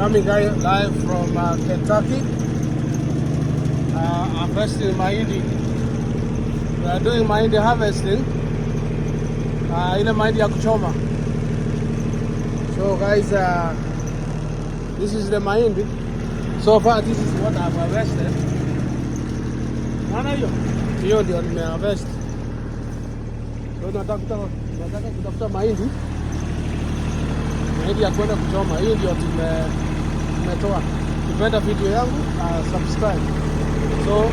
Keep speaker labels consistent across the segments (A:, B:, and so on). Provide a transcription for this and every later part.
A: Coming live from Kentucky, harvesting mahindi. We are doing mahindi harvesting, ile mahindi ya kuchoma. So guys, this is the mahindi. So far this is what I've harvested. Naona hiyo ndio nimeharvest. So nataka kutafuta mahindi ya kwenda kuchoma. Hiyo ndio tumetoa. Ukipenda video yangu, subscribe. So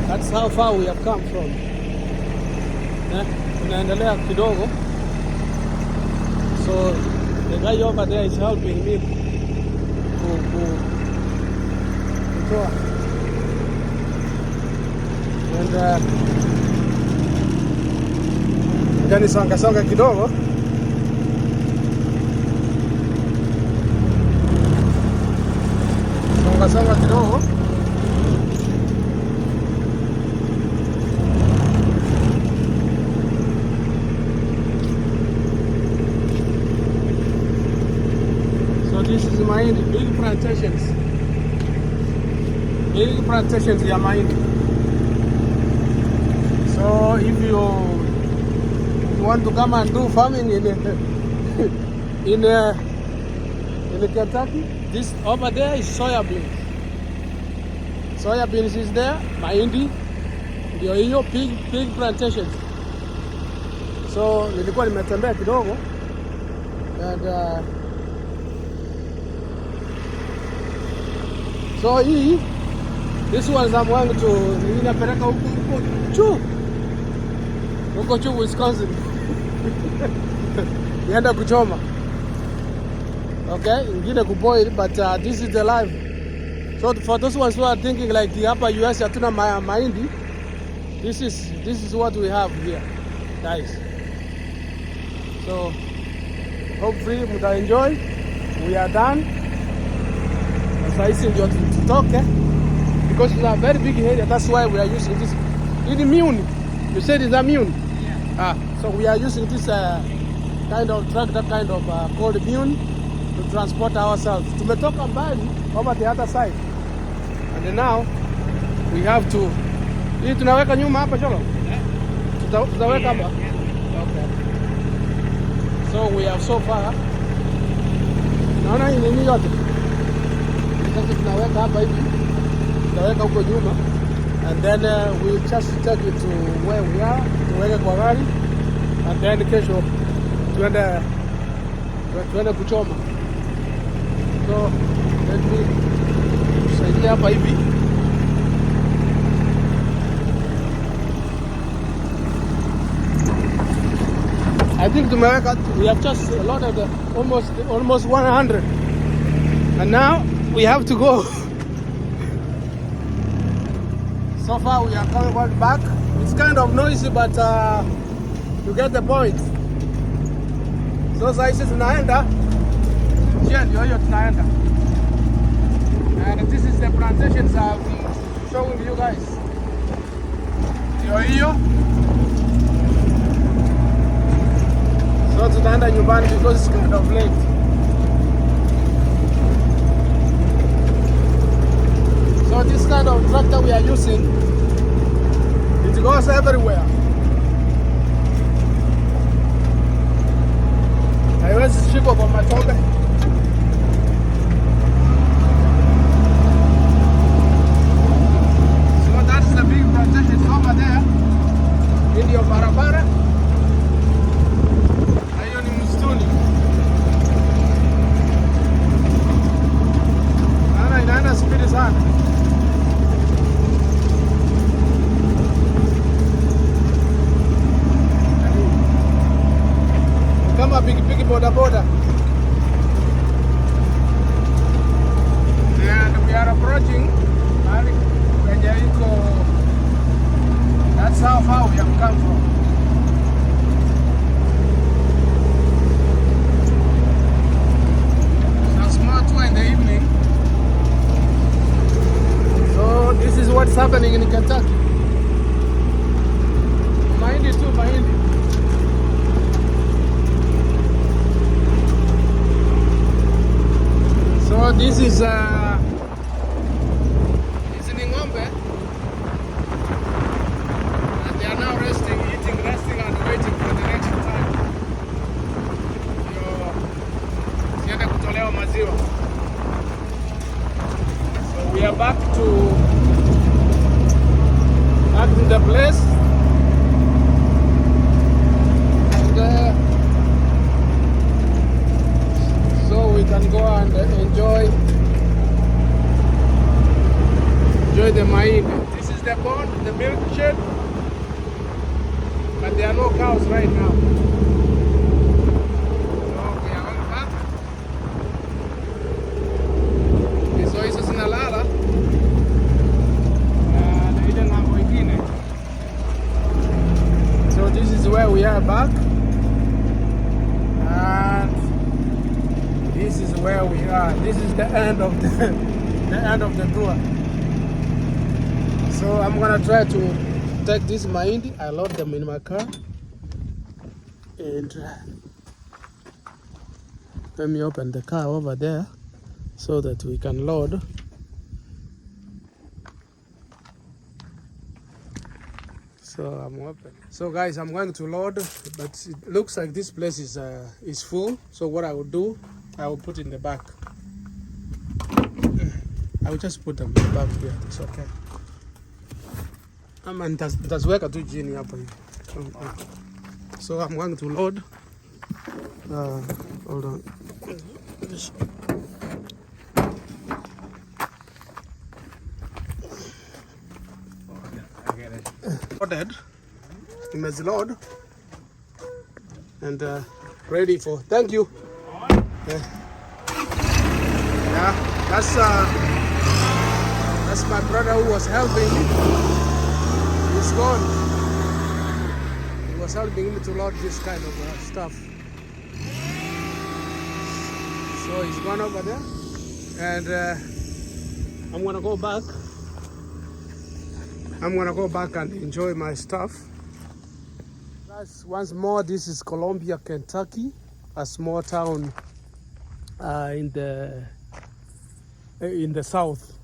A: that's how far we have come from. Tunaendelea kidogo. So the guy over there is helping me kutoa. And gani songa kidogo. Songa kidogo. So this is mahindi, big plantations ya mahindi. So if you want to come and do farming in Kentucky, this over there is soya beans. Soya beans is there, mahindi ndio hiyo, big plantations. So nilikuwa nimetembea kidogo and so this one I'm going to ninapeleka huko chu Wisconsin. Nienda kuchoma. Okay, ingine kuboil, but this is the live. So for those ones who are thinking like hapa US hatuna mahindi, this is what we have here, guys. So hopefully muta enjoy. We are done. Sasa hizi ndio tutoke because it's a very big area. That's why we are using this. Ini Muni. You said it's a Muni. Yeah. So we are using this kind of tractor, kind of called Muni, to transport ourselves. Tumetoka mbali over the other side. And now we have to. Hii tunaweka nyuma hapa cholo. Tutaweka hapa. Okay. So we have so far. Naona hii ni yote. Sasa tunaweka hapa hivi. Tutaweka huko nyuma. And then we'll just take it to where we are. Tuweke kwa gari. And then kesho tuende kuchoma. So let me saidia hapa hivi. I think we have just a lot of the almost 100. And now we have to go. So far we are coming back. It's kind of noisy, but you get the point. So sasa tunaenda. Ndio hiyo tunaenda. And this is the plantations I've been showing you guys. Ndio hiyo. So tutaenda nyumbani because it's kind of late. So this kind of tractor we are using, it goes everywhere. Haiwezi shikwa kwa matope. So that's the big plantation over there. Ndio barabara. Hiyo ni msituni. Inaenda speed sana. Kama pikipiki boda. And we are approaching that's how far we have come from. So small tour in the evening. So this is what's happening in Kentucky. Mahindi tu mahindi. So This is Ng'ombe, and they are now resting, eating, resting, and waiting for the next time. Ziende kutolewa maziwa. So we are back to the place, and so we can go and enjoy the mahindi. This is the pond, the milk shed, but there are no cows right now. So we are going back. So hizo zinalala na ile ng'ambo ingine. So this is where we are back, and this is where we are. This is the end of the tour. So I'm gonna try to take this mahindi. I load them in my car, and let me open the car over there so that we can load. So I'm open. So guys, I'm going to load, but it looks like this place is full. So what I will do, I will put in the back. I will just put them in the back here. It's okay. Nitaweka tu chini hapa hivi. So I'm going to load. Hold on. Loaded. Load and ready for. Thank you. Yeah, that's my brother who was helping me. He's gone. He was helping me to load this kind of stuff. So he's gone over there, and I'm gonna go back. I'm gonna go back and enjoy my stuff. Guys, once more, this is Columbia, Kentucky, a small town in the south.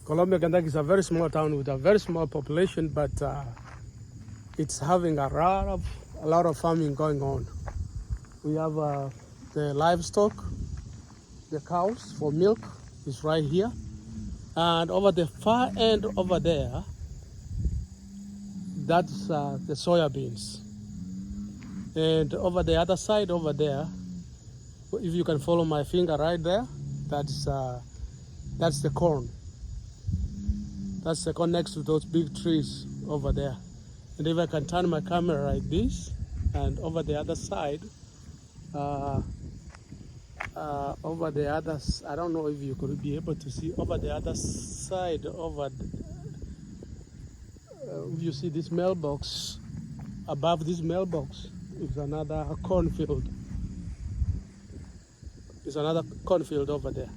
A: Columbia, Kentucky is a very small town with a very small population, but it's having a lot of farming going on. We have the livestock, the cows for milk is right here, and over the far end over there, that's the soya beans, and over the other side over there, if you can follow my finger right there, that's the corn. That's the corn next to those big trees over there. And if I can turn my camera like this, and over the other side, over the other, I don't know if you could be able to see over the other side, if you see this mailbox, above this mailbox is another cornfield. There's another cornfield over there.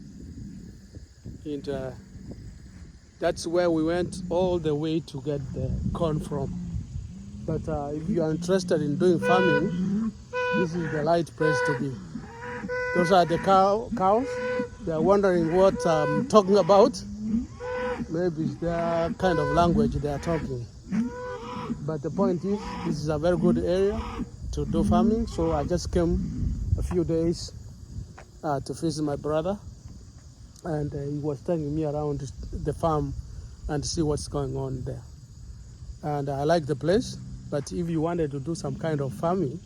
A: And that's where we went all the way to get the corn from. But if you are interested in doing farming, this is the right place to be. Those are the cows. They are wondering what I'm talking about. Maybe it's their kind of language they are talking. But the point is, this is a very good area to do farming. So I just came a few days to visit my brother, and he was taking me around the farm and see what's going on there. And I like the place, but if you wanted to do some kind of farming,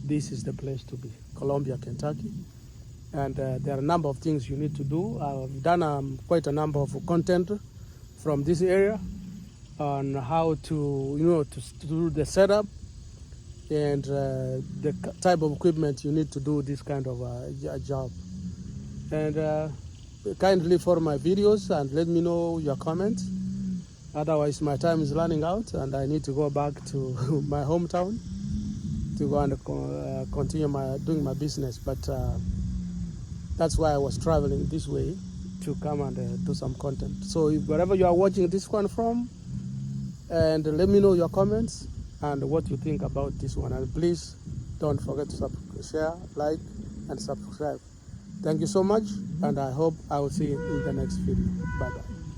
A: this is the place to be, Columbia, Kentucky. And there are a number of things you need to do. I've done quite a number of content from this area on how to do the setup and the type of equipment you need to do this kind of a job. And kindly follow my videos and let me know your comments. Otherwise, my time is running out and I need to go back to my hometown to go and continue doing my business. But that's why I was traveling this way to come and do some content. So if wherever you are watching this one from, and let me know your comments and what you think about this one. And please don't forget to share, like, and subscribe. Thank you so much, and I hope I will see you in the next video. Bye bye.